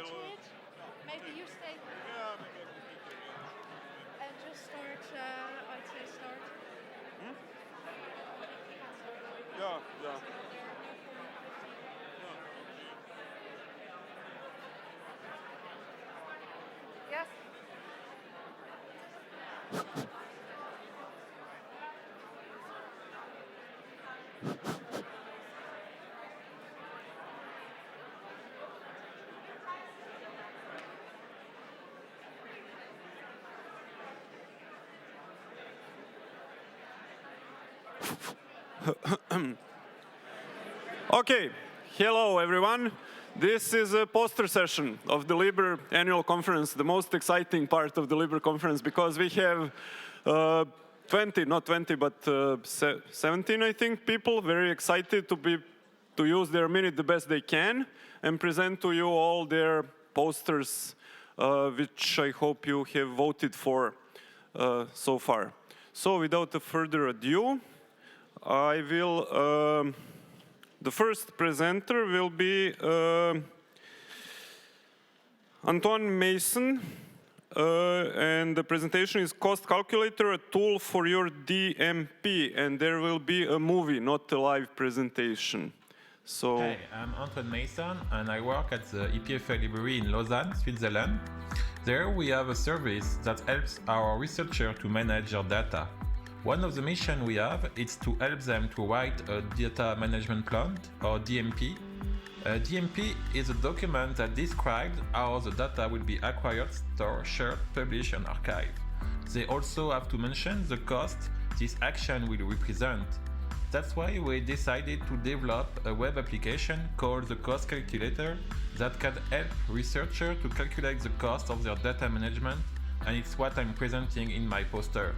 to it? Maybe you stay Yeah, maybe I can take it. and just start, I'd say start. Yeah, yeah. Yes. Okay, hello everyone. This is a poster session of the Libre annual conference, the most exciting part of the Libre conference because we have 20, not 20, but 17, I think, people very excited to use their minute the best they can and present to you all their posters, which I hope you have voted for so far. So without further ado, I will, the first presenter will be Antoine Mason, and the presentation is Cost Calculator, a tool for your DMP, and there will be a movie, not a live presentation. So. Hi, I'm Antoine Mason, and I work at the EPFL library in Lausanne, Switzerland. There we have a service that helps our researchers to manage their data. One of the missions we have is to help them to write a data management plan, or DMP. A DMP is a document that describes how the data will be acquired, stored, shared, published, and archived. They also have to mention the cost this action will represent. That's why we decided to develop a web application called the Cost Calculator that can help researchers to calculate the cost of their data management, and it's what I'm presenting in my poster.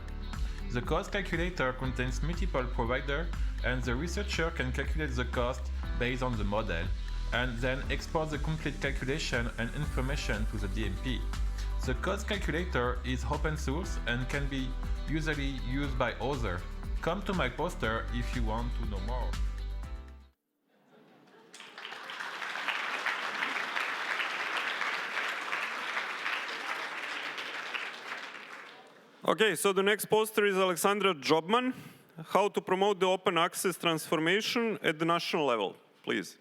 The cost calculator contains multiple providers, and the researcher can calculate the cost based on the model, and then export the complete calculation and information to the DMP. The cost calculator is open source and can be usually used by others. Come to my poster if you want to know more. Okay, so the next poster is Alexandra Jobman, how to promote the open access transformation at the national level. Please.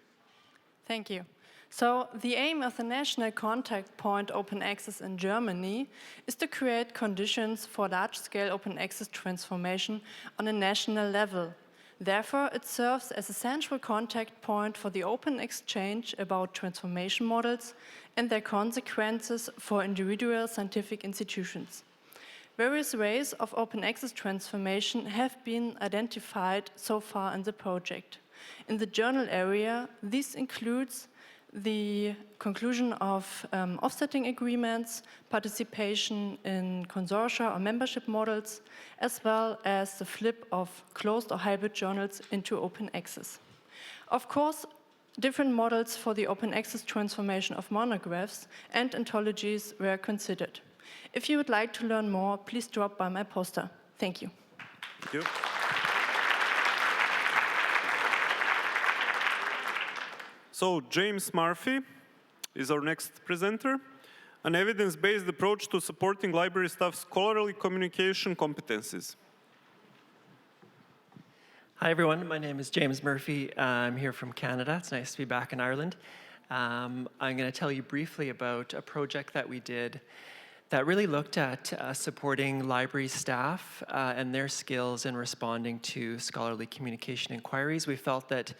Thank you. So the aim of the National Contact Point Open Access in Germany is to create conditions for large-scale open access transformation on a national level. Therefore, it serves as a central contact point for the open exchange about transformation models and their consequences for individual scientific institutions. Various ways of open access transformation have been identified so far in the project. In the journal area, this includes the conclusion of offsetting agreements, participation in consortia or membership models, as well as the flip of closed or hybrid journals into open access. Of course, different models for the open access transformation of monographs and anthologies were considered. If you would like to learn more, please drop by my poster. Thank you. Thank you. So James Murphy is our next presenter, an evidence-based approach to supporting library staff's scholarly communication competencies. Hi everyone, my name is James Murphy. I'm here from Canada. It's nice to be back in Ireland. I'm going to tell you briefly about a project that we did that really looked at supporting library staff and their skills in responding to scholarly communication inquiries. We felt that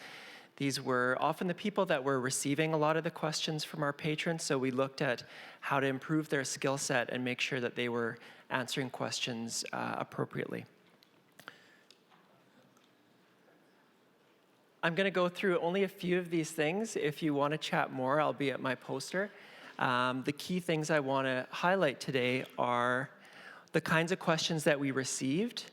these were often the people that were receiving a lot of the questions from our patrons, so we looked at how to improve their skill set and make sure that they were answering questions appropriately. I'm going to go through only a few of these things. If you want to chat more, I'll be at my poster. The key things I want to highlight today are the kinds of questions that we received.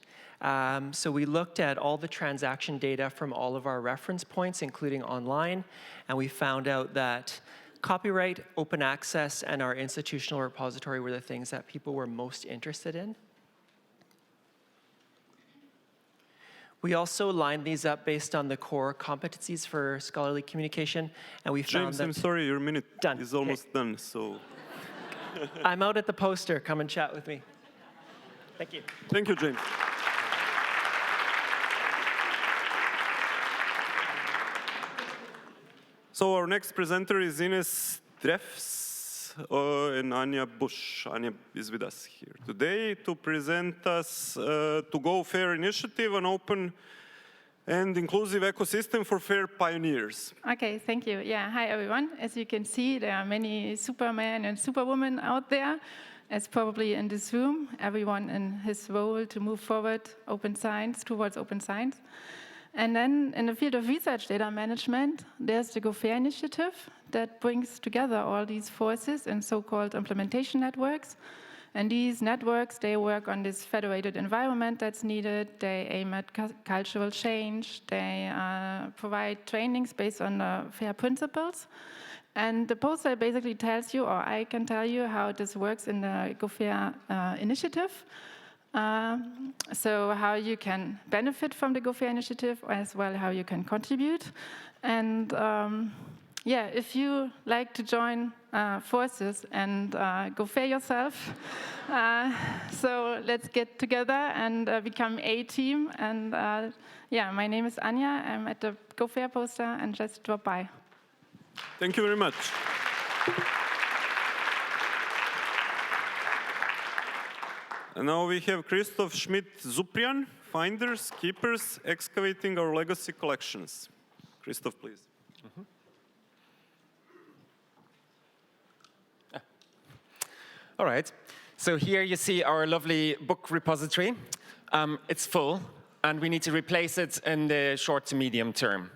So we looked at all the transaction data from all of our reference points, including online, and we found out that copyright, open access, and our institutional repository were the things that people were most interested in. We also lined these up based on the core competencies for scholarly communication, and we found James, that... I'm sorry, your minute Done. is almost done, so I'm out at the poster. Come and chat with me. Thank you. thank you, James. So our next presenter is Ines Treffs and Anya Bush. Anya is with us here today to present us to Go Fair initiative, an open and inclusive ecosystem for fair pioneers. Okay, thank you. Yeah, hi everyone. As you can see, there are many Superman and Superwomen out there, as probably in this room, everyone in his role to move forward open science towards open science. And then in the field of research data management, there's the Go Fair initiative that brings together all these forces in so-called implementation networks. And these networks, they work on this federated environment that's needed. They aim at cultural change. They provide trainings based on FAIR principles. And the poster basically tells you, or I can tell you, how this works in the Go Fair initiative. So how you can benefit from the Go Fair initiative, as well how you can contribute. And yeah, if you like to join forces and go fair yourself, so let's get together and become a team. And yeah, my name is Anya. I'm at the Go Fair poster, and just drop by. Thank you very much. And now we have Christoph Schmidt-Zuprian, Finders, Keepers, Excavating Our Legacy Collections. Christoph, please. All right, so here you see our lovely book repository. It's full, and we need to replace it in the short to medium term.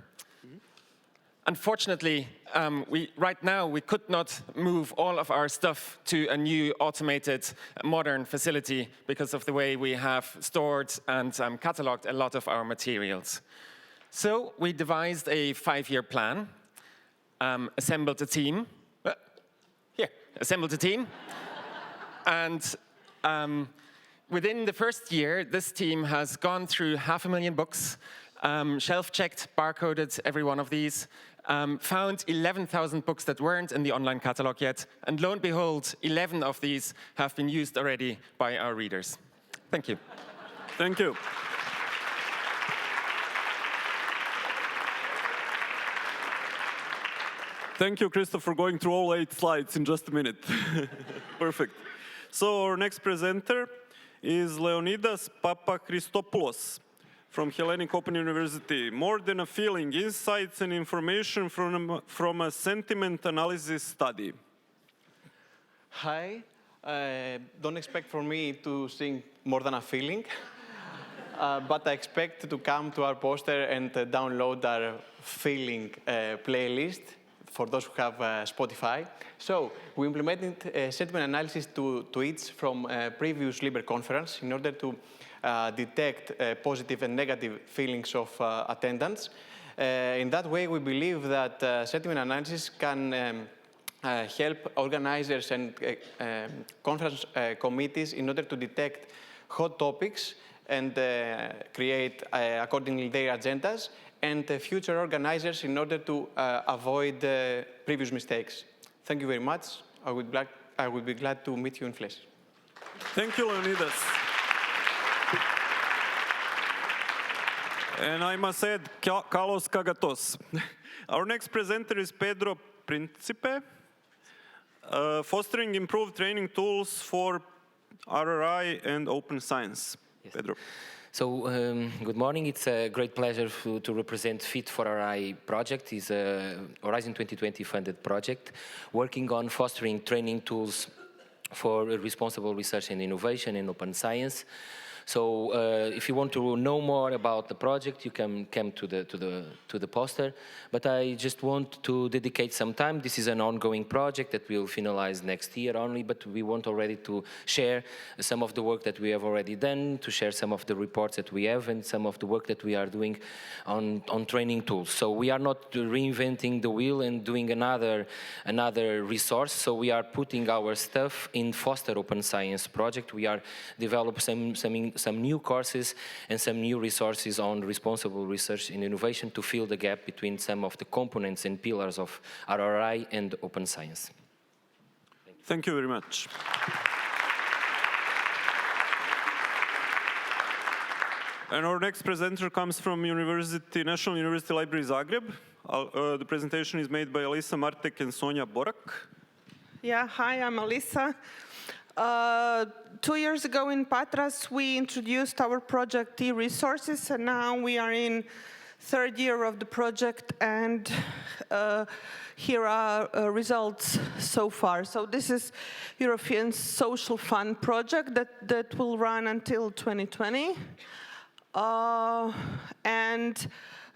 Unfortunately, right now we could not move all of our stuff to a new automated modern facility because of the way we have stored and cataloged a lot of our materials. So we devised a 5-year plan, assembled a team. Assembled a team. And within the first year, this team has gone through 500,000 books, shelf-checked, barcoded every one of these, found 11,000 books that weren't in the online catalog yet, and lo and behold, 11 of these have been used already by our readers. Thank you. Thank you. Thank you, Christoph, for going through all 8 slides in just a minute. Perfect. So our next presenter is Leonidas Papachристopoulos from Hellenic Open University. More than a feeling, insights and information from a sentiment analysis study. Hi. Don't expect for me to sing More Than a Feeling, but I expect to come to our poster and download our feeling playlist for those who have Spotify. So we implemented sentiment analysis to tweets from a previous Libre conference in order to detect positive and negative feelings of attendance. In that way, we believe that sentiment analysis can help organizers and conference committees in order to detect hot topics and create accordingly their agendas, and future organizers in order to avoid previous mistakes. Thank you very much. I would be glad to meet you in flesh. Thank you, Leonidas. And I must add, Carlos Cagatos. Our next presenter is Pedro Principe, fostering improved training tools for RRI and open science. Yes. Pedro. So, good morning. It's a great pleasure to represent Fit for RI project. It's a Horizon 2020 funded project working on fostering training tools for responsible research and innovation in open science. So, if you want to know more about the project, you can come to the poster. But I just want to dedicate some time. This is an ongoing project that will finalize next year only. But we want already to share some of the work that we have already done, to share some of the reports that we have, and some of the work that we are doing on training tools. So we are not reinventing the wheel and doing another resource. So we are putting our stuff in Foster Open Science project. We are developing some new courses and some new resources on responsible research and innovation to fill the gap between some of the components and pillars of RRI and open science. Thank you very much. And our next presenter comes from National University Library Zagreb. The presentation is made by Alisa Martek and Sonja Borak. Yeah, hi, I'm Alisa. 2 years ago in Patras, we introduced our project e-resources, and now we are in third year of the project, and here are results so far. So this is European Social Fund project that will run until 2020.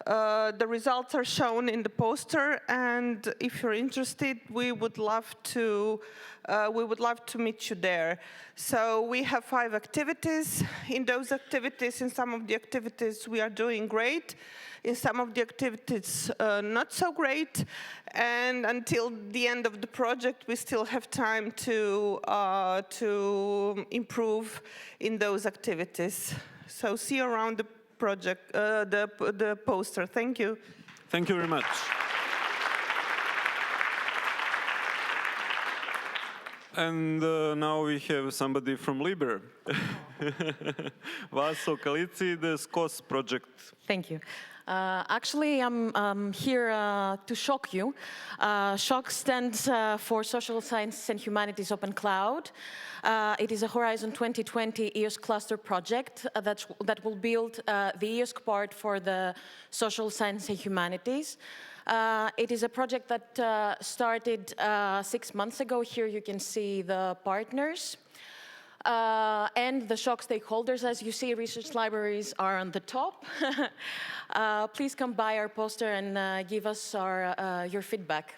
The results are shown in the poster, and if you're interested, we would love to meet you there. So we have 5 activities. In those activities, in some of the activities, we are doing great. In some of the activities, not so great. And until the end of the project, we still have time to improve in those activities. So see you around the project, the poster. Thank you. Thank you very much. And now we have somebody from Liber. Vaso Kalici, the SKOS project. Thank you. Actually, I'm here to shock you. SHOCK stands for Social Sciences and Humanities Open Cloud. It is a Horizon 2020 EOSC cluster project that will build the EOSC part for the social science and humanities. It is a project that started 6 months ago. Here you can see the partners. And the SHOCK stakeholders. As you see, research libraries are on the top. Please come by our poster and give us your feedback.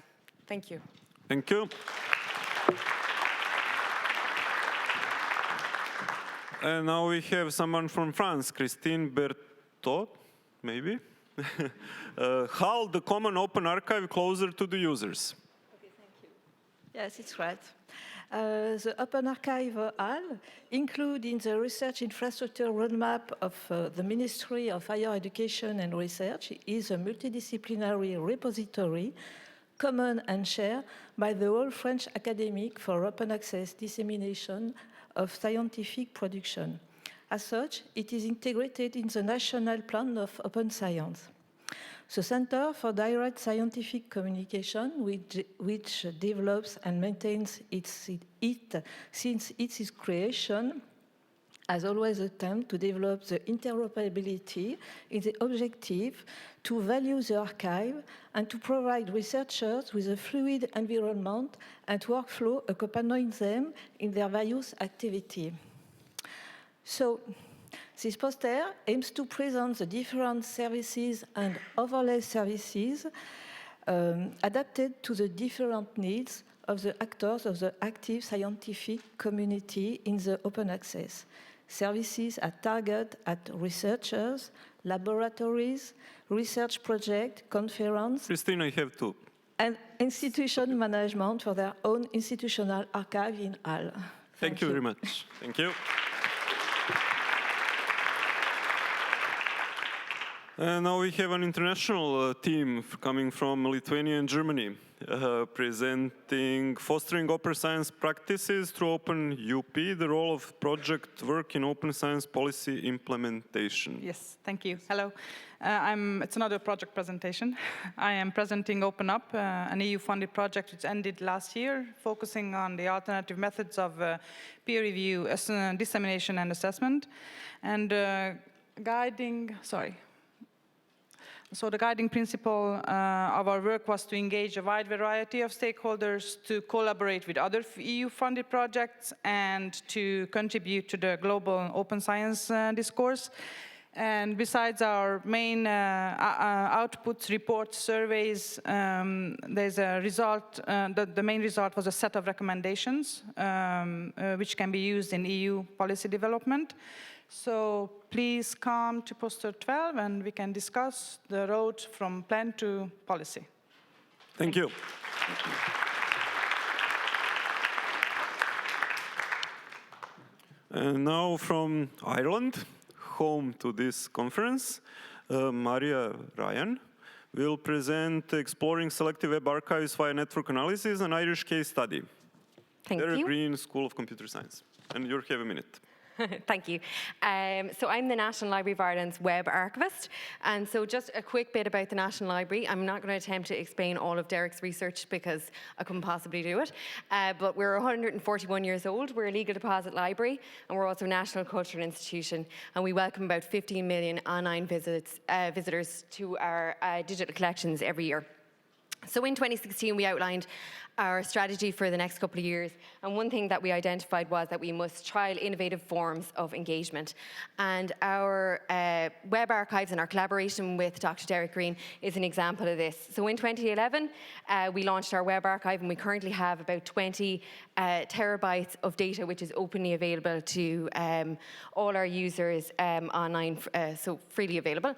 Thank you. Thank you. And now we have someone from France, Christine Berthaud, maybe? How the Common Open Archive closer to the users? Okay, thank you. Yes, it's right. The Open Archive HAL include in the research infrastructure roadmap of the Ministry of Higher Education and Research is a multidisciplinary repository common and shared by the whole French academic for open access dissemination of scientific production. As such, it is integrated in the National Plan of Open Science. The Center for Direct Scientific Communication, which develops and maintains it since its creation, has always attempted to develop the interoperability in the objective to value the archive and to provide researchers with a fluid environment and workflow accompanying them in their various activities. So, this poster aims to present the different services and overlay services adapted to the different needs of the actors of the active scientific community in the open access. Services are targeted at researchers, laboratories, research projects, conferences. Christine, I have two. And institution management for their own institutional archive in HAL. Thank you very much. Thank you. Now we have an international team coming from Lithuania and Germany, presenting fostering open science practices through Open UP, the role of project work in open science policy implementation. Yes, thank you. Hello. It's another project presentation. I am presenting Open Up, an EU-funded project which ended last year, focusing on the alternative methods of peer review, dissemination and assessment, and So the guiding principle of our work was to engage a wide variety of stakeholders, to collaborate with other EU-funded projects, and to contribute to the global open science discourse. And besides our main outputs, reports, surveys, there's a result. The main result was a set of recommendations, which can be used in EU policy development. So please come to poster 12 and we can discuss the road from plan to policy. Thank you. And now from Ireland, home to this conference, Maria Ryan will present Exploring Selective Web Archives via Network Analysis, an Irish case study. Thank you. Green School of Computer Science. And you have a minute. Thank you. So I'm the National Library of Ireland's web archivist. And so just a quick bit about the National Library. I'm not going to attempt to explain all of Derek's research because I couldn't possibly do it. But we're 141 years old. We're a legal deposit library, and we're also a national cultural institution. And we welcome about 15 million online visitors to our digital collections every year. So in 2016, we outlined our strategy for the next couple of years. And one thing that we identified was that we must trial innovative forms of engagement. And our web archives and our collaboration with Dr. Derek Green is an example of this. So in 2011, we launched our web archive, and we currently have about 20 terabytes of data, which is openly available to all our users online, so freely available.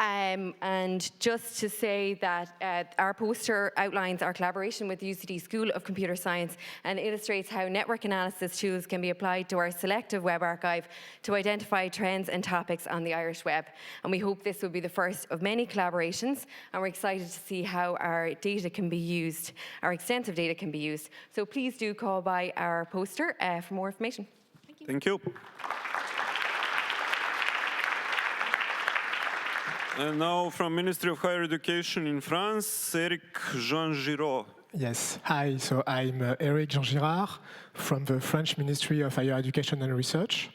And just to say that our poster outlines our collaboration with the UCD School of Computer Science and illustrates how network analysis tools can be applied to our selective web archive to identify trends and topics on the Irish web. And we hope this will be the first of many collaborations, and we're excited to see how our data can be used, our extensive data can be used. So please do call by our poster for more information. Thank you. Thank you. And now from Ministry of Higher Education in France, Eric Jean Giraud. Yes, hi, so I'm Eric Jean Girard from the French Ministry of Higher Education and Research.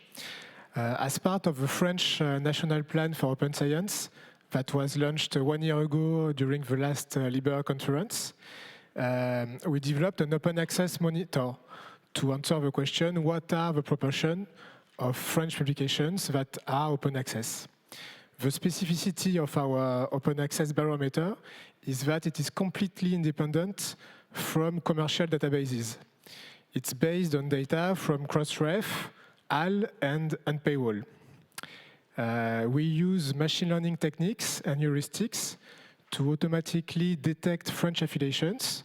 As part of the French National Plan for Open Science that was launched 1 year ago during the last LIBER conference, we developed an open access monitor to answer the question, what are the proportion of French publications that are open access? The specificity of our open access barometer is that it is completely independent from commercial databases. It's based on data from Crossref, HAL, and Paywall. We use machine learning techniques and heuristics to automatically detect French affiliations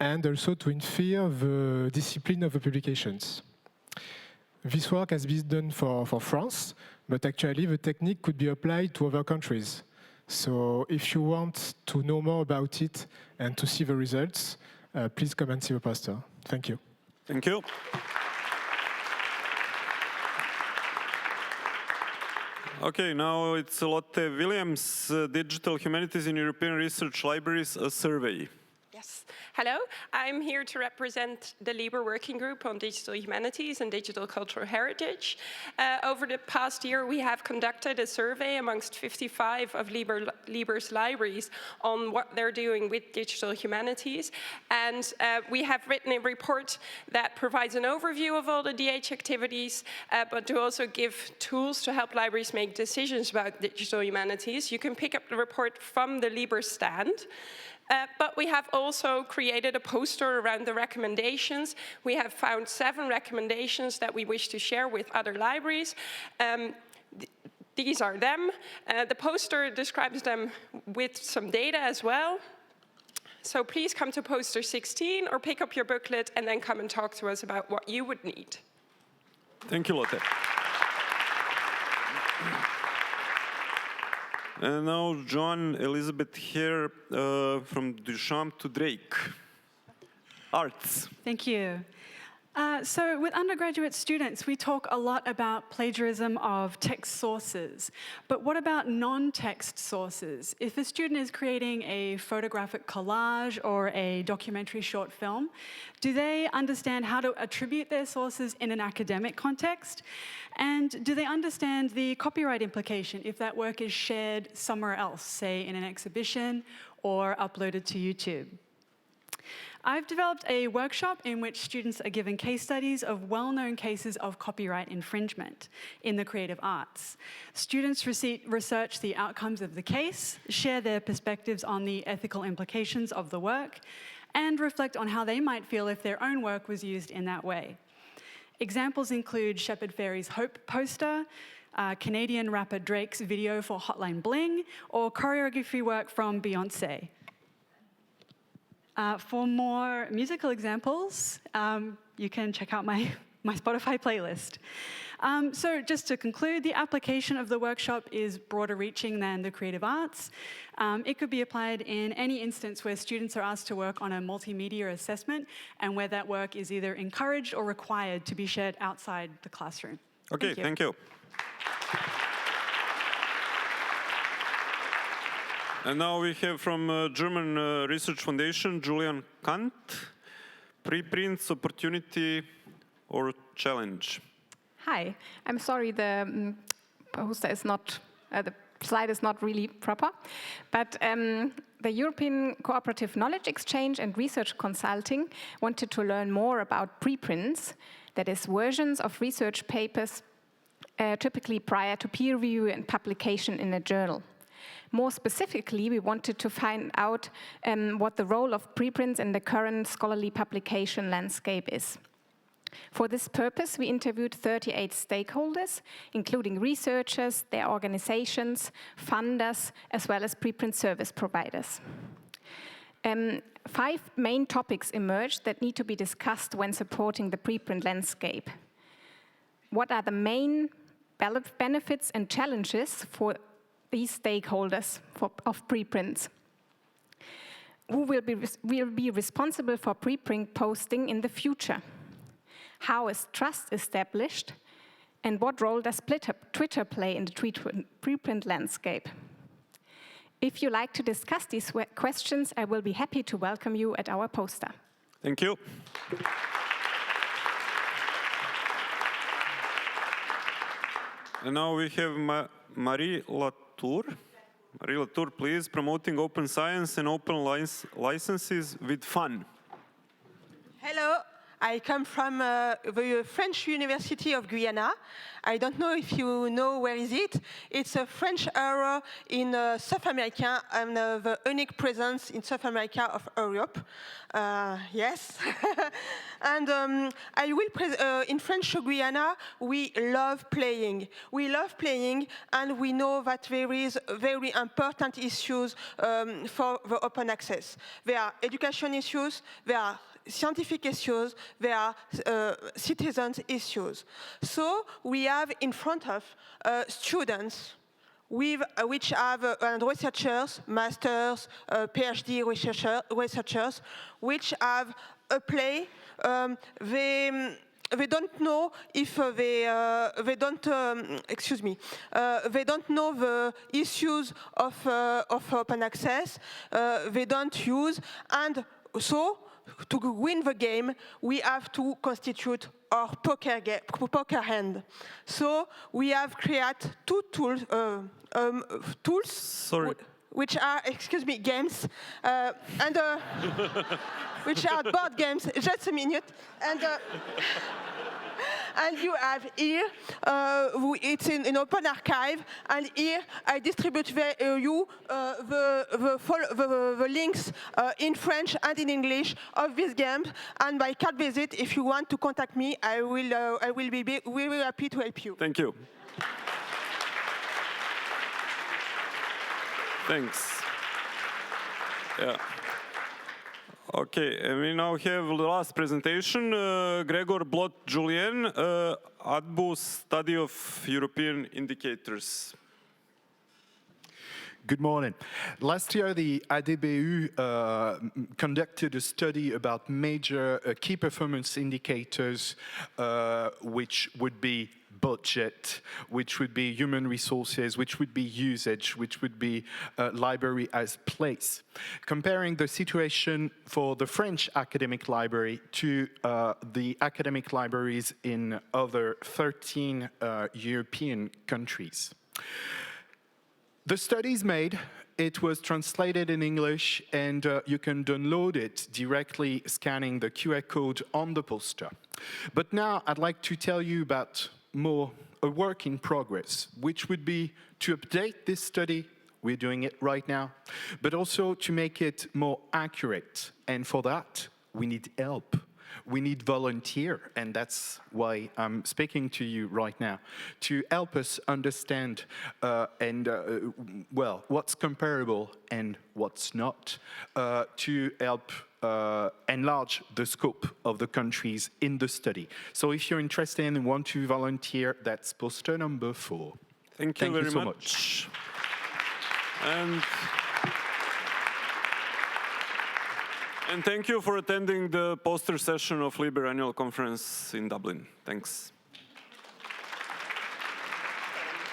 and also to infer the discipline of the publications. This work has been done for France, but actually the technique could be applied to other countries. So if you want to know more about it and to see the results, please come and see the poster. Thank you. Thank you. Okay, now it's Lotte Williams, Digital Humanities in European Research Libraries, a survey. Yes. Hello, I'm here to represent the LIBER Working Group on Digital Humanities and Digital Cultural Heritage. Over the past year, we have conducted a survey amongst 55 of LIBER's libraries on what they're doing with digital humanities. And we have written a report that provides an overview of all the DH activities, but to also give tools to help libraries make decisions about digital humanities. You can pick up the report from the LIBER stand. But we have also created a poster around the recommendations. We have found 7 recommendations that we wish to share with other libraries. These are them. The poster describes them with some data as well. So please come to poster 16 or pick up your booklet and then come and talk to us about what you would need. Thank you, Lotte. And now John Elizabeth here from Duchamp to Drake. Arts. Thank you. So with undergraduate students, we talk a lot about plagiarism of text sources. But what about non-text sources? If a student is creating a photographic collage or a documentary short film, do they understand how to attribute their sources in an academic context? And do they understand the copyright implication if that work is shared somewhere else, say in an exhibition or uploaded to YouTube? I've developed a workshop in which students are given case studies of well-known cases of copyright infringement in the creative arts. Students research the outcomes of the case, share their perspectives on the ethical implications of the work, and reflect on how they might feel if their own work was used in that way. Examples include Shepard Fairey's Hope poster, Canadian rapper Drake's video for Hotline Bling, or choreography work from Beyoncé. For more musical examples, you can check out my my Spotify playlist. So just to conclude, the application of the workshop is broader reaching than the creative arts. It could be applied in any instance where students are asked to work on a multimedia assessment and where that work is either encouraged or required to be shared outside the classroom. Okay, thank you. And now we have from German Research Foundation, Julian Kant, preprints, opportunity or challenge. Hi, I'm sorry the poster is not, the slide is not really proper, but the European Cooperative Knowledge Exchange and Research Consulting wanted to learn more about preprints, that is versions of research papers typically prior to peer review and publication in a journal. More specifically, we wanted to find out what the role of preprints in the current scholarly publication landscape is. For this purpose, we interviewed 38 stakeholders, including researchers, their organizations, funders, as well as preprint service providers. 5 main topics emerged that need to be discussed when supporting the preprint landscape. What are the main benefits and challenges for these stakeholders of preprints? Who will be responsible for preprint posting in the future? How is trust established? And what role does Twitter play in the preprint landscape? If you like to discuss these questions, I will be happy to welcome you at our poster. Thank you. And now we have Marie Latour. Marie Latour, please, promoting open science and open licenses with fun. Hello, I come from the French University of Guyana. I don't know if you know where is it. It's a French area in South America and the unique presence in South America of Europe. Yes. And I will in French Guyana, we love playing. We love playing, and we know that there is very important issues for the open access. There are education issues, there are scientific issues, there are citizens issues. So we have in front of students which have researchers, masters, PhD researchers, which have a play. They don't know if they don't excuse me. They don't know the issues of open access. They don't use, and so to win the game, we have to constitute our poker hand. So we have created 2 tools, Sorry. which are, excuse me, games, and which are board games. Just a minute, and you have here, it's in open archive, and here I distribute you the links in French and in English of these games, and by card visit, if you want to contact me, I will be very happy to help you. Thank you. Thanks. Yeah. Okay, and we now have the last presentation, Gregor Blot-Julien, ADBU Study of European Indicators. Good morning. Last year, the ADBU conducted a study about major key performance indicators, which would be budget, which would be human resources, which would be usage, which would be library as place. Comparing the situation for the French academic library to the academic libraries in other 13 European countries. The study is made. It was translated in English, and you can download it directly scanning the QR code on the poster. But now I'd like to tell you about a work in progress, which would be to update this study. We're doing it right now, but also to make it more accurate. And for that, we need help. we need volunteer, and that's why I'm speaking to you right now, to help us understand well, what's comparable and what's not, to help enlarge the scope of the countries in the study. So if you're interested and want to volunteer, that's poster number 4. Thank you very so much. And thank you for attending the poster session of LIBER Annual Conference in Dublin. Thanks.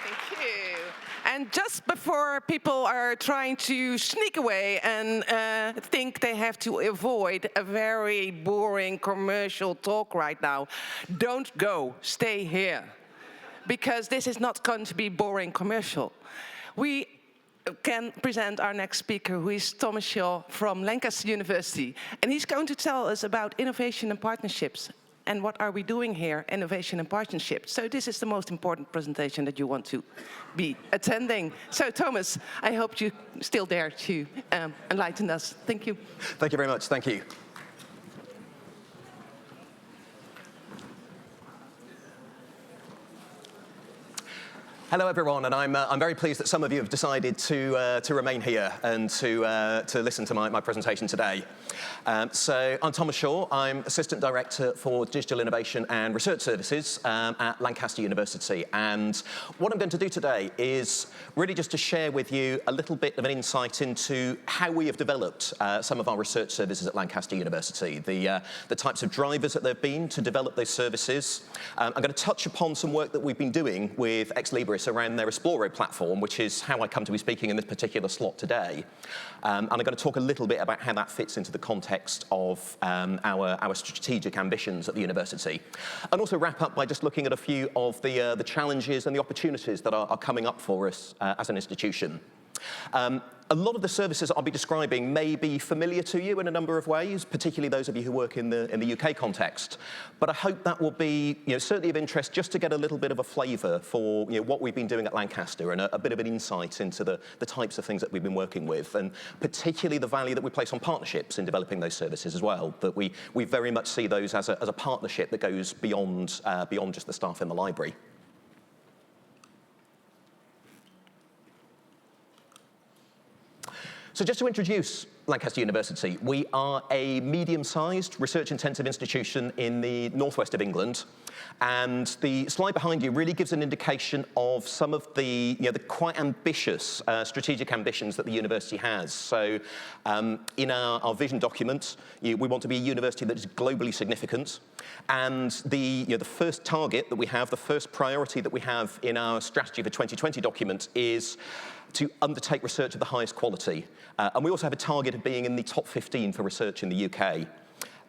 Thank you. And just before people are trying to sneak away and think they have to avoid a very boring commercial talk right now, don't go, stay here. Because this is not going to be boring commercial. We can present our next speaker, who is Thomas Shaw from Lancaster University. And he's going to tell us about innovation and partnerships. And what are we doing here, innovation and partnerships. So this is the most important presentation that you want to be attending. So Thomas, I hope you're still there to enlighten us. Thank you. Thank you very much. Thank you. Hello, everyone, and I'm very pleased that some of you have decided to remain here and to listen to my presentation today. So I'm Thomas Shaw. I'm Assistant Director for Digital Innovation and Research Services at Lancaster University. And what I'm going to do today is really just to share with you a little bit of an insight into how we have developed some of our research services at Lancaster University, the types of drivers that there have been to develop those services. I'm going to touch upon some work that we've been doing with Ex Libris around their Esploro platform, which is how I come to be speaking in this particular slot today. And I'm going to talk a little bit about how that fits into the context of our strategic ambitions at the university. And also wrap up by just looking at a few of the challenges and the opportunities that are coming up for us as an institution. A lot of the services I'll be describing may be familiar to you in a number of ways, particularly those of you who work in the UK context. But I hope that will be certainly of interest just to get a little bit of a flavour for what we've been doing at Lancaster and a bit of an insight into the types of things that we've been working with, and particularly the value that we place on partnerships in developing those services as well. That we very much see those as a partnership that goes beyond just the staff in the library. So just to introduce Lancaster University, we are a medium-sized, research-intensive institution in the northwest of England. And the slide behind you really gives an indication of some of the quite ambitious strategic ambitions that the university has. So in our vision document, we want to be a university that is globally significant. And the first target that we have, the first priority that we have in our strategy for 2020 document is to undertake research of the highest quality. And we also have a target of being in the top 15 for research in the UK.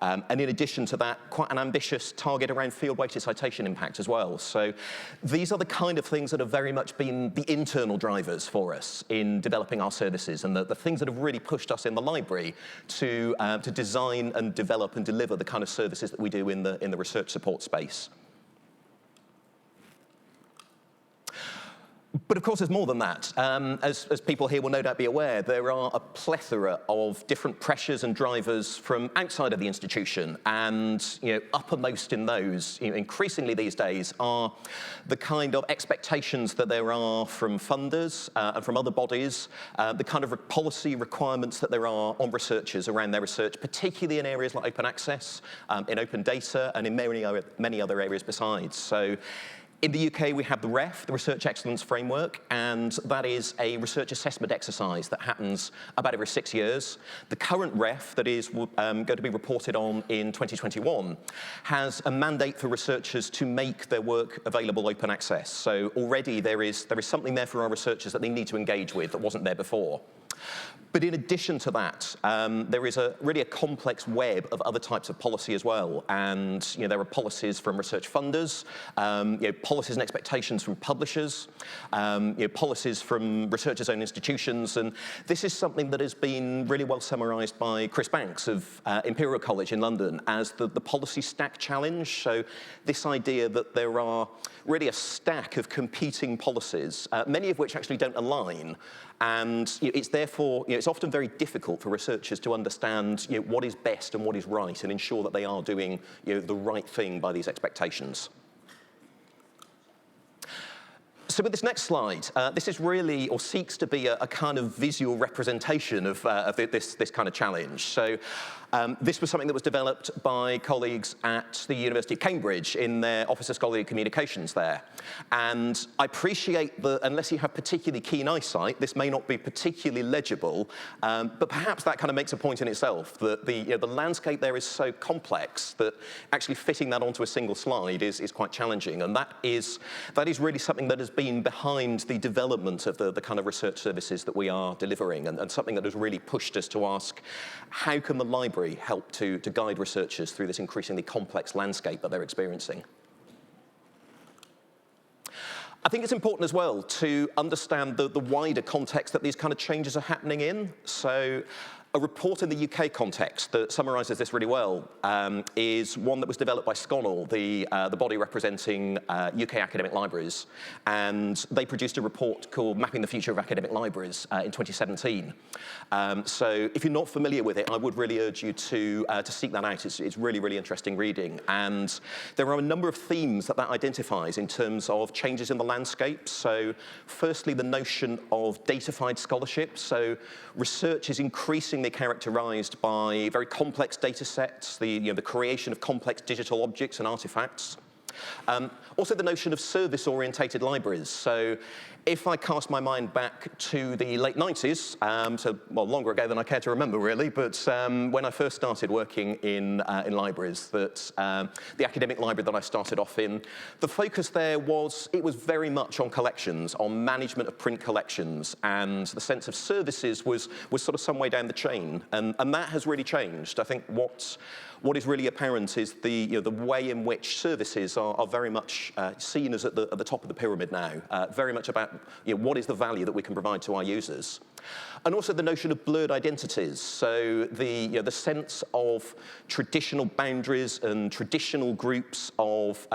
And in addition to that, quite an ambitious target around field-weighted citation impact as well. So these are the kind of things that have very much been the internal drivers for us in developing our services, and the things that have really pushed us in the library to design and develop and deliver the kind of services that we do in the research support space. But of course, there's more than that. As people here will no doubt be aware, there are a plethora of different pressures and drivers from outside of the institution. And uppermost in those, increasingly these days, are the kind of expectations that there are from funders and from other bodies, the kind of policy requirements that there are on researchers around their research, particularly in areas like open access, in open data, and in many other areas besides. So in the UK, we have the REF, the Research Excellence Framework, and that is a research assessment exercise that happens about every 6 years. The current REF that is going to be reported on in 2021 has a mandate for researchers to make their work available open access. So already there is something there for our researchers that they need to engage with that wasn't there before. But in addition to that, there is really a complex web of other types of policy as well. And there are policies from research funders, policies and expectations from publishers, policies from researchers' own institutions. And this is something that has been really well summarised by Chris Banks of Imperial College in London as the policy stack challenge. So this idea that there are really a stack of competing policies, many of which actually don't align. And it's therefore therefore, it's often very difficult for researchers to understand what is best and what is right and ensure that they are doing the right thing by these expectations. So with this next slide, this is really, or seeks to be, a kind of visual representation of this kind of challenge. So this was something that was developed by colleagues at the University of Cambridge in their Office of Scholarly Communications there. And I appreciate that unless you have particularly keen eyesight, this may not be particularly legible, but perhaps that kind of makes a point in itself, that the landscape there is so complex that actually fitting that onto a single slide is quite challenging. And that is really something that has been behind the development of the kind of research services that we are delivering, and something that has really pushed us to ask, how can the library help to guide researchers through this increasingly complex landscape that they're experiencing? I think it's important as well to understand the wider context that these kind of changes are happening in. So a report in the UK context that summarises this really well is one that was developed by Sconnell, the body representing UK academic libraries. And they produced a report called Mapping the Future of Academic Libraries in 2017. So if you're not familiar with it, I would really urge you to seek that out. It's really, really interesting reading. And there are a number of themes that identifies in terms of changes in the landscape. So firstly, the notion of datafied scholarship. So research is increasingly characterized by very complex data sets, the creation of complex digital objects and artifacts. Also the notion of service-orientated libraries. So if I cast my mind back to the late 90s, longer ago than I care to remember really, but when I first started working in libraries, the academic library that I started off in, the focus there was very much on collections, on management of print collections, and the sense of services was sort of some way down the chain, and that has really changed. I think what is really apparent is the way in which services are very much seen as at the top of the pyramid now, very much about what is the value that we can provide to our users. And also the notion of blurred identities. So the sense of traditional boundaries and traditional groups of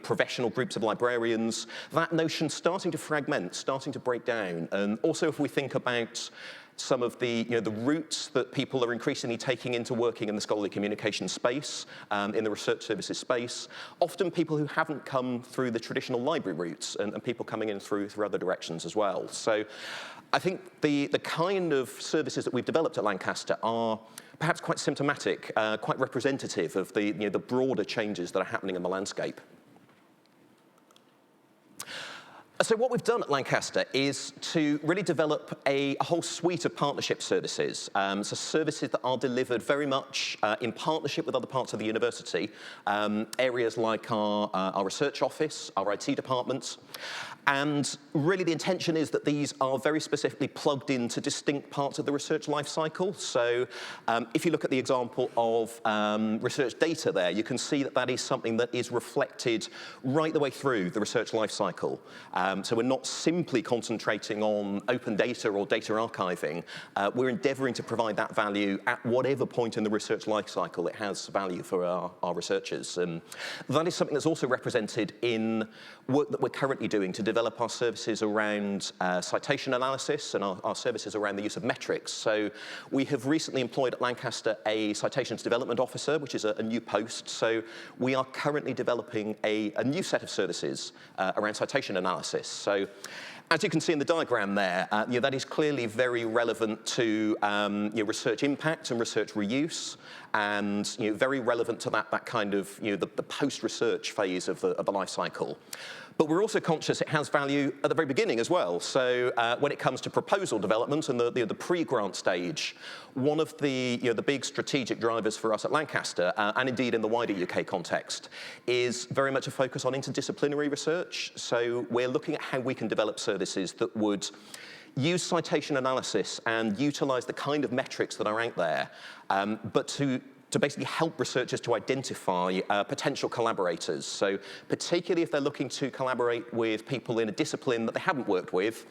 professional groups of librarians, that notion starting to fragment, starting to break down. And also if we think about some of the routes that people are increasingly taking into working in the scholarly communication space, in the research services space, often people who haven't come through the traditional library routes and people coming in through other directions as well. So I think the kind of services that we've developed at Lancaster are perhaps quite symptomatic, quite representative of the broader changes that are happening in the landscape. So what we've done at Lancaster is to really develop a whole suite of partnership services. So services that are delivered very much in partnership with other parts of the university, areas like our research office, our IT departments. And really the intention is that these are very specifically plugged into distinct parts of the research life cycle. So if you look at the example of research data there, you can see that is something that is reflected right the way through the research life cycle. So we're not simply concentrating on open data or data archiving. We're endeavouring to provide that value at whatever point in the research life cycle it has value for our researchers. And that is something that's also represented in work that we're currently doing to develop our services around citation analysis and our services around the use of metrics. So we have recently employed at Lancaster a citations development officer, which is a new post. So we are currently developing a new set of services around citation analysis. So as you can see in the diagram there, that is clearly very relevant to research impact and research reuse, and very relevant to that kind of the post-research phase of the life cycle. But we're also conscious it has value at the very beginning as well. So when it comes to proposal development and the pre-grant stage, one of the big strategic drivers for us at Lancaster, and indeed in the wider UK context, is very much a focus on interdisciplinary research. So we're looking at how we can develop services that would use citation analysis and utilise the kind of metrics that are out there, but to basically help researchers to identify potential collaborators. So particularly if they're looking to collaborate with people in a discipline that they haven't worked with,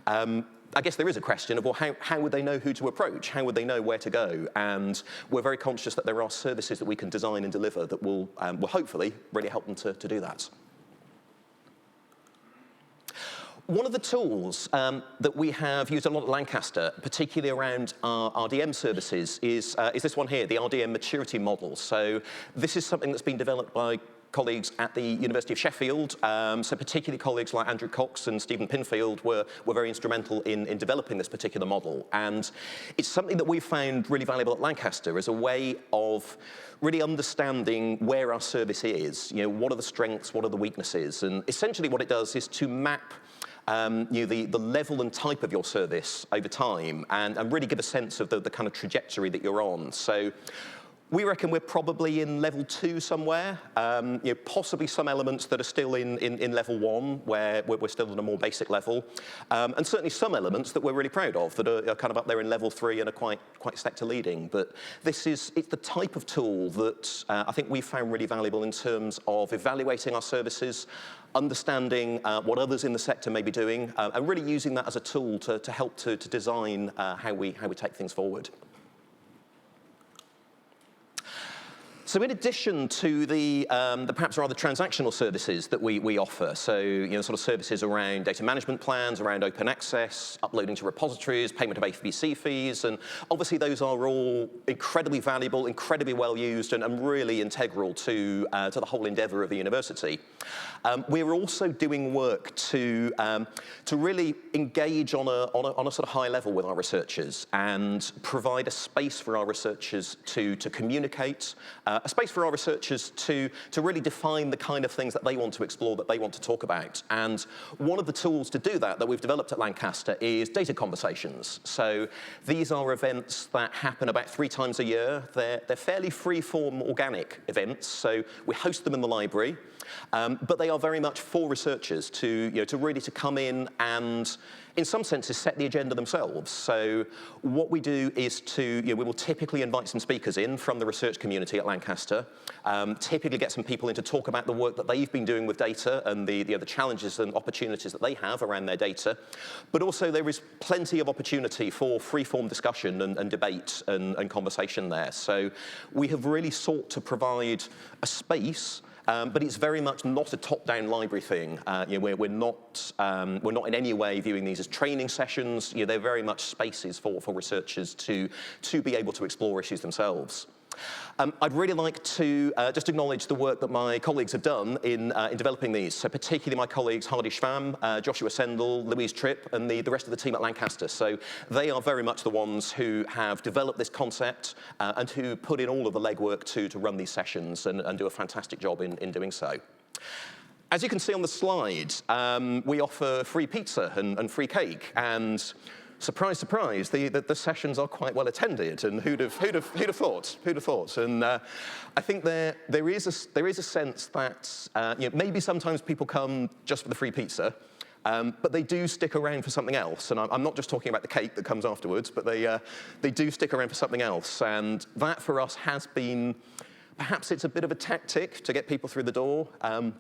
I guess there is a question of, well, how would they know who to approach? How would they know where to go? And we're very conscious that there are services that we can design and deliver that will hopefully really help them to do that. One of the tools that we have used a lot at Lancaster, particularly around our RDM services, is this one here, the RDM maturity model. So this is something that's been developed by colleagues at the University of Sheffield. So particularly colleagues like Andrew Cox and Stephen Pinfield were very instrumental in developing this particular model. And it's something that we've found really valuable at Lancaster as a way of really understanding where our service is. You know, what are the strengths, what are the weaknesses? And essentially what it does is to map the level and type of your service over time and really give a sense of the kind of trajectory that you're on. So we reckon we're probably in level 2 somewhere, possibly some elements that are still in level 1, where we're still at a more basic level, and certainly some elements that we're really proud of that are kind of up there in level 3 and are quite sector leading. But it's the type of tool that I think we found really valuable in terms of evaluating our services, understanding what others in the sector may be doing, and really using that as a tool to help to design how we take things forward. So in addition to the perhaps rather transactional services that we offer, so sort of services around data management plans, around open access, uploading to repositories, payment of AFBC fees, and obviously those are all incredibly valuable, incredibly well used, and really integral to the whole endeavour of the university. We're also doing work to really engage on a sort of high level with our researchers and provide a space for our researchers to communicate. A space for our researchers to really define the kind of things that they want to explore, that they want to talk about. And one of the tools to do that we've developed at Lancaster is data conversations. So these are events that happen about 3 times a year. They're fairly free-form, organic events, so we host them in the library. But they are very much for researchers to really come in and, in some senses, set the agenda themselves. So what we do is we will typically invite some speakers in from the research community at Lancaster, typically get some people in to talk about the work that they've been doing with data and the challenges and opportunities that they have around their data. But also there is plenty of opportunity for free-form discussion and debate and conversation there. So we have really sought to provide a space, but it's very much not a top-down library thing. We're not in any way viewing these as training sessions. They're very much spaces for researchers to be able to explore issues themselves. I'd really like to just acknowledge the work that my colleagues have done in developing these. So particularly my colleagues Hardy Schwamm, Joshua Sendel, Louise Tripp, and the rest of the team at Lancaster. So they are very much the ones who have developed this concept and who put in all of the legwork to run these sessions and do a fantastic job in doing so. As you can see on the slide, we offer free pizza and free cake, and surprise, surprise, the sessions are quite well attended, and who'd have thought? Who'd have thought? And I think there is a sense that maybe sometimes people come just for the free pizza, but they do stick around for something else. And I'm not just talking about the cake that comes afterwards, but they do stick around for something else. And that for us has been, perhaps it's a bit of a tactic to get people through the door,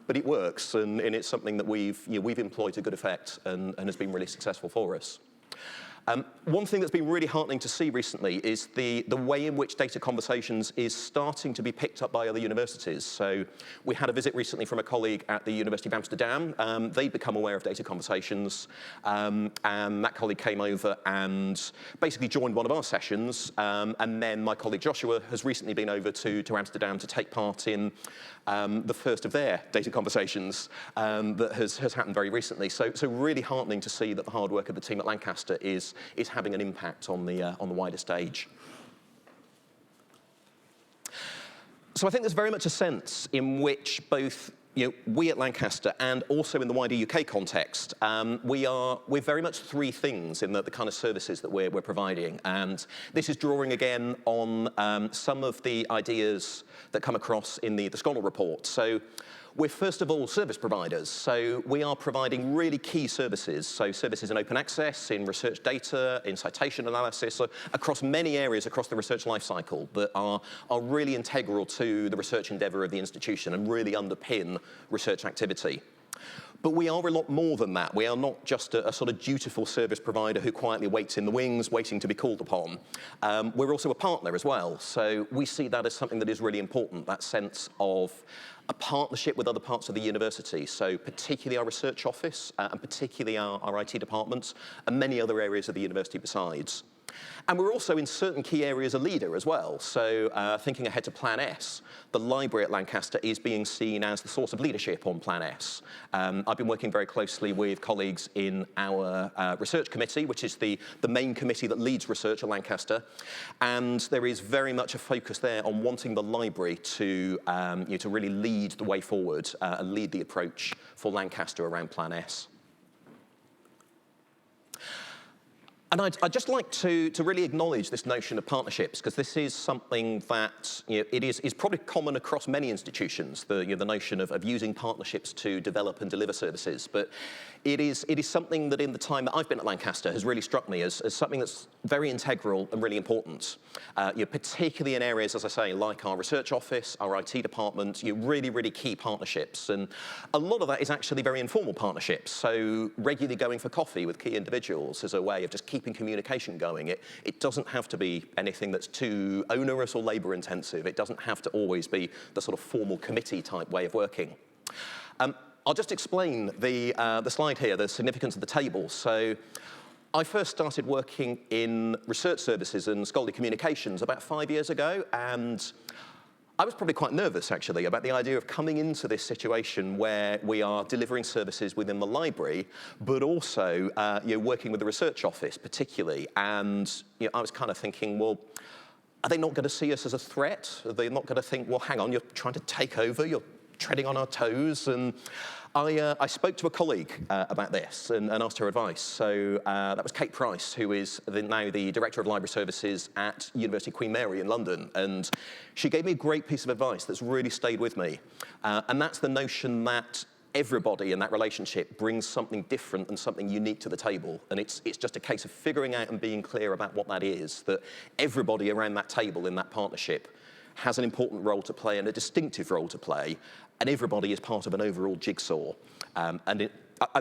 but it works, and it's something that we've employed to good effect and has been really successful for us. One thing that's been really heartening to see recently is the way in which Data Conversations is starting to be picked up by other universities. So we had a visit recently from a colleague at the University of Amsterdam. They'd become aware of Data Conversations, and that colleague came over and basically joined one of our sessions. And then my colleague Joshua has recently been over to Amsterdam to take part in the first of their Data Conversations that has happened very recently. So really heartening to see that the hard work of the team at Lancaster is having an impact on the wider stage. So I think there's very much a sense in which both we at Lancaster and also in the wider UK context, we're very much 3 things in the kind of services that we're providing. And this is drawing again on some of the ideas that come across in the Scholar report. So we're first of all service providers. So we are providing really key services. So services in open access, in research data, in citation analysis, across many areas across the research lifecycle that are really integral to the research endeavour of the institution and really underpin research activity. But we are a lot more than that. We are not just a sort of dutiful service provider who quietly waits in the wings, waiting to be called upon. We're also a partner as well. So we see that as something that is really important, that sense of a partnership with other parts of the university. So particularly our research office, and particularly our IT departments, and many other areas of the university besides. And we're also in certain key areas a leader as well. So thinking ahead to Plan S, the library at Lancaster is being seen as the source of leadership on Plan S. I've been working very closely with colleagues in our research committee, which is the main committee that leads research at Lancaster. And there is very much a focus there on wanting the library to, to really lead the way forward and lead the approach for Lancaster around Plan S. And I'd just like to really acknowledge this notion of partnerships, because this is something that it is probably common across many institutions, the notion of using partnerships to develop and deliver services. But it is something that in the time that I've been at Lancaster has really struck me as something that's very integral and really important, particularly in areas, as I say, like our research office, our IT department, really, really key partnerships. And a lot of that is actually very informal partnerships. So regularly going for coffee with key individuals as a way of just keeping communication going. It doesn't have to be anything that's too onerous or labor intensive. It doesn't have to always be the sort of formal committee type way of working. I'll just explain the slide here, the significance of the table. So I first started working in research services and scholarly communications about 5 years ago, and I was probably quite nervous, actually, about the idea of coming into this situation where we are delivering services within the library, but also working with the research office, particularly. And I was kind of thinking, well, are they not going to see us as a threat? Are they not going to think, well, hang on, you're trying to take over, you're treading on our toes? And I spoke to a colleague about this and asked her advice. So that was Kate Price, who is now the Director of Library Services at University Queen Mary in London. And she gave me a great piece of advice that's really stayed with me. And that's the notion that everybody in that relationship brings something different and something unique to the table. And it's just a case of figuring out and being clear about what that is, that everybody around that table in that partnership has an important role to play and a distinctive role to play, and everybody is part of an overall jigsaw. I think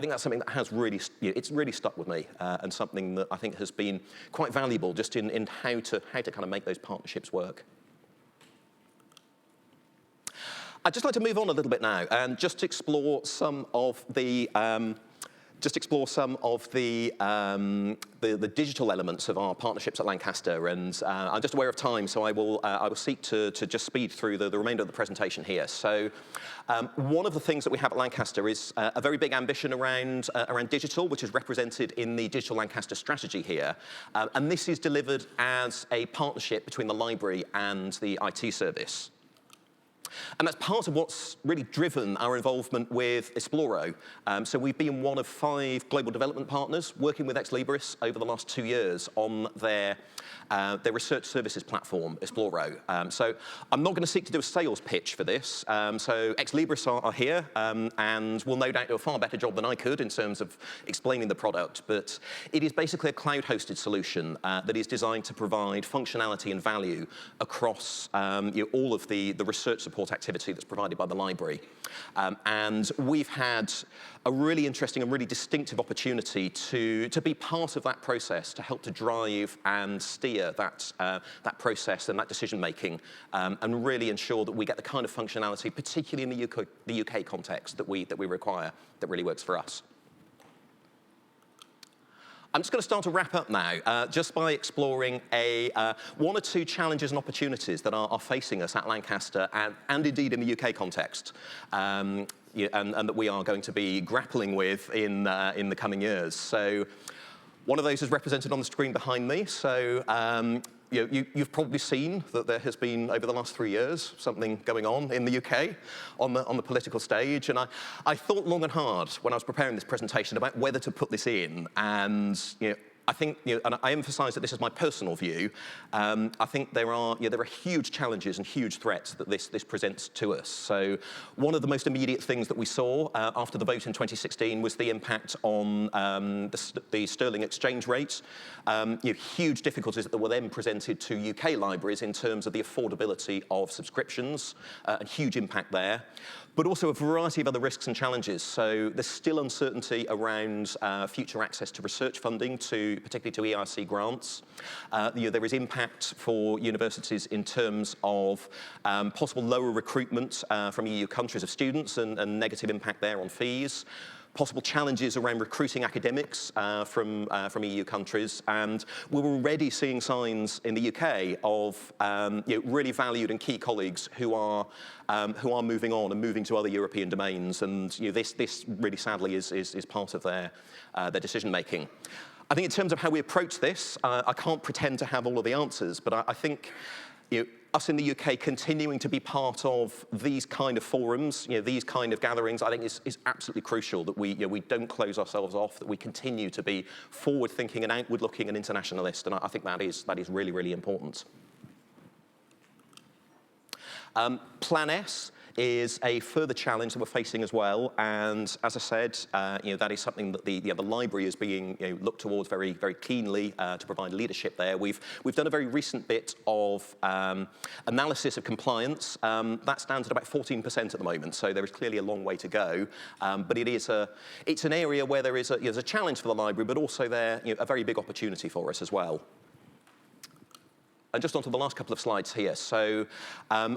that's something that has really, it's really stuck with me, and something that I think has been quite valuable just in how to kind of make those partnerships work. I'd just like to move on a little bit now and just explore some of the the digital elements of our partnerships at Lancaster. And I'm just aware of time, so I will seek to just speed through the remainder of the presentation here. So one of the things that we have at Lancaster is a very big ambition around digital, which is represented in the Digital Lancaster strategy here. And this is delivered as a partnership between the library and the IT service. And that's part of what's really driven our involvement with Esploro. So we've been one of 5 global development partners working with Ex Libris over the last 2 years on their research services platform, Esploro. So I'm not going to seek to do a sales pitch for this. So Ex Libris are here and will no doubt do a far better job than I could in terms of explaining the product. But it is basically a cloud-hosted solution that is designed to provide functionality and value across all of the research support activity that's provided by the library. And we've had a really interesting and really distinctive opportunity to be part of that process, to help to drive and steer that process and that decision making, and really ensure that we get the kind of functionality, particularly in the UK context, that we require, that really works for us. I'm just going to start to wrap up now, just by exploring one or two challenges and opportunities that are facing us at Lancaster and indeed in the UK context, and that we are going to be grappling with in the coming years. So one of those is represented on the screen behind me. So you've probably seen that there has been, over the last 3 years, something going on in the UK on the political stage. And I thought long and hard when I was preparing this presentation about whether to put this in. And I think, and I emphasise that this is my personal view. I think there are huge challenges and huge threats that this presents to us. So, one of the most immediate things that we saw after the vote in 2016 was the impact on the sterling exchange rate. Huge difficulties that were then presented to UK libraries in terms of the affordability of subscriptions, and huge impact there. But also a variety of other risks and challenges. So there's still uncertainty around future access to research funding, particularly to ERC grants. There is impact for universities in terms of possible lower recruitment from EU countries of students and negative impact there on fees. Possible challenges around recruiting academics from EU countries, and we're already seeing signs in the UK of really valued and key colleagues who are moving on and moving to other European domains, and this really sadly is part of their decision making. I think in terms of how we approach this, I can't pretend to have all of the answers, but I think us in the UK continuing to be part of these kind of forums, these kind of gatherings, I think is absolutely crucial, that we don't close ourselves off, that we continue to be forward-thinking and outward-looking and internationalist, and I think that is really, really important. Plan S is a further challenge that we're facing as well, and as I said, that is something that the library is being looked towards very, very keenly to provide leadership there. We've done a very recent bit of analysis of compliance. That stands at about 14% at the moment, so there is clearly a long way to go. But it's an area where there's a challenge for the library, but also a very big opportunity for us as well. And just onto the last couple of slides here. So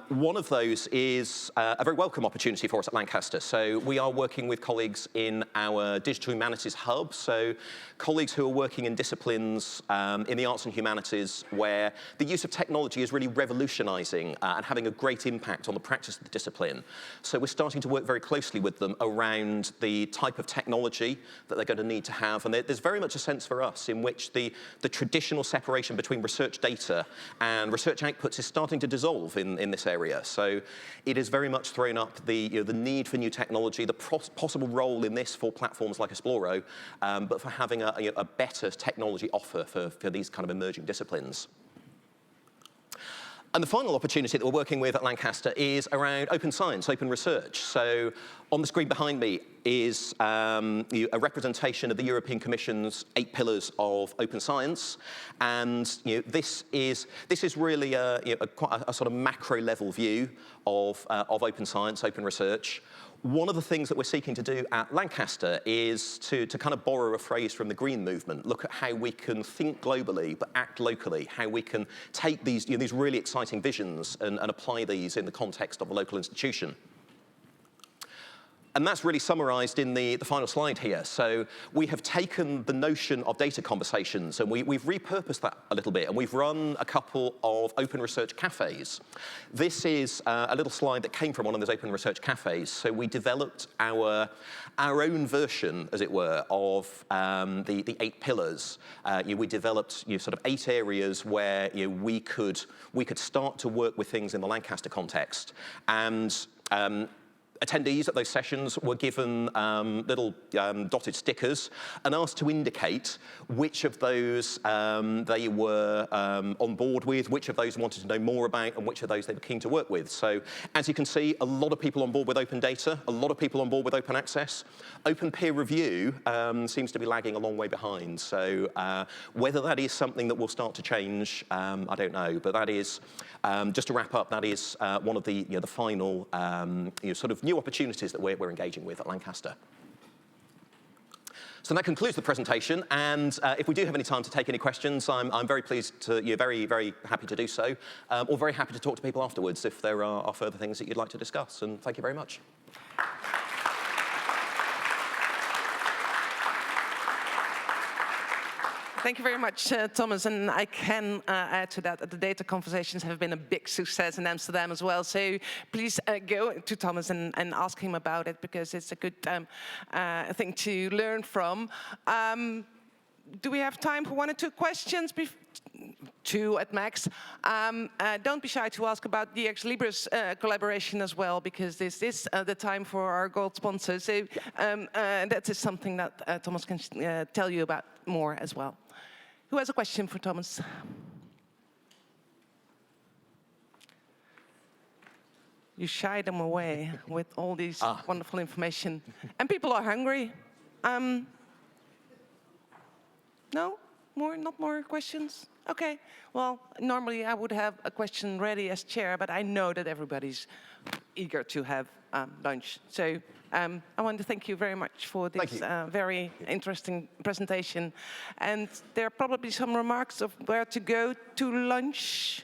one of those is a very welcome opportunity for us at Lancaster. So we are working with colleagues in our Digital Humanities Hub. So colleagues who are working in disciplines in the arts and humanities where the use of technology is really revolutionizing and having a great impact on the practice of the discipline. So we're starting to work very closely with them around the type of technology that they're going to need to have. And there's very much a sense for us in which the traditional separation between research data and research outputs is starting to dissolve in this area. So it has very much thrown up the need for new technology, the possible role in this for platforms like Esploro, but for having a better technology offer for these kind of emerging disciplines. And the final opportunity that we're working with at Lancaster is around open science, open research. So on the screen behind me is a representation of the European Commission's 8 pillars of open science. And this is really quite a sort of macro level view of open science, open research. One of the things that we're seeking to do at Lancaster is to kind of borrow a phrase from the Green Movement, look at how we can think globally but act locally, how we can take these really exciting visions and apply these in the context of a local institution. And that's really summarized in the final slide here. So we have taken the notion of data conversations and we've repurposed that a little bit, and we've run a couple of open research cafes. This is a little slide that came from one of those open research cafes. So we developed our own version, as it were, of the 8 pillars. We developed sort of 8 areas where we could start to work with things in the Lancaster context. And attendees at those sessions were given little dotted stickers and asked to indicate which of those they were on board with, which of those wanted to know more about, and which of those they were keen to work with. So as you can see, a lot of people on board with open data, a lot of people on board with open access. Open peer review seems to be lagging a long way behind. So whether that is something that will start to change, I don't know. But that is, just to wrap up, that is one of the final sort of new opportunities that we're engaging with at Lancaster. So that concludes the presentation, and if we do have any time to take any questions, I'm very pleased to, very, very happy to do so, or very happy to talk to people afterwards if there are further things that you'd like to discuss, and thank you very much. Thank you very much, Thomas. And I can add to that the data conversations have been a big success in Amsterdam as well. So please go to Thomas and ask him about it, because it's a good thing to learn from. Do we have time for 1 or 2 questions? 2 at max. Don't be shy to ask about the Ex Libris collaboration as well, because this is the time for our gold sponsor. So that is something that Thomas can tell you about more as well. Who has a question for Thomas? You shy them away with all these wonderful information. And people are hungry. No? Not more questions? Okay. Well, normally I would have a question ready as chair, but I know that everybody's eager to have lunch. So I want to thank you very much for this very interesting presentation. And there are probably some remarks of where to go to lunch.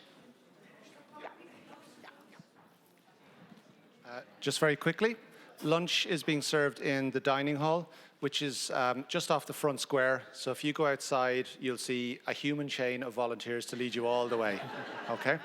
Just very quickly, lunch is being served in the dining hall, which is just off the front square. So if you go outside, you'll see a human chain of volunteers to lead you all the way. Okay?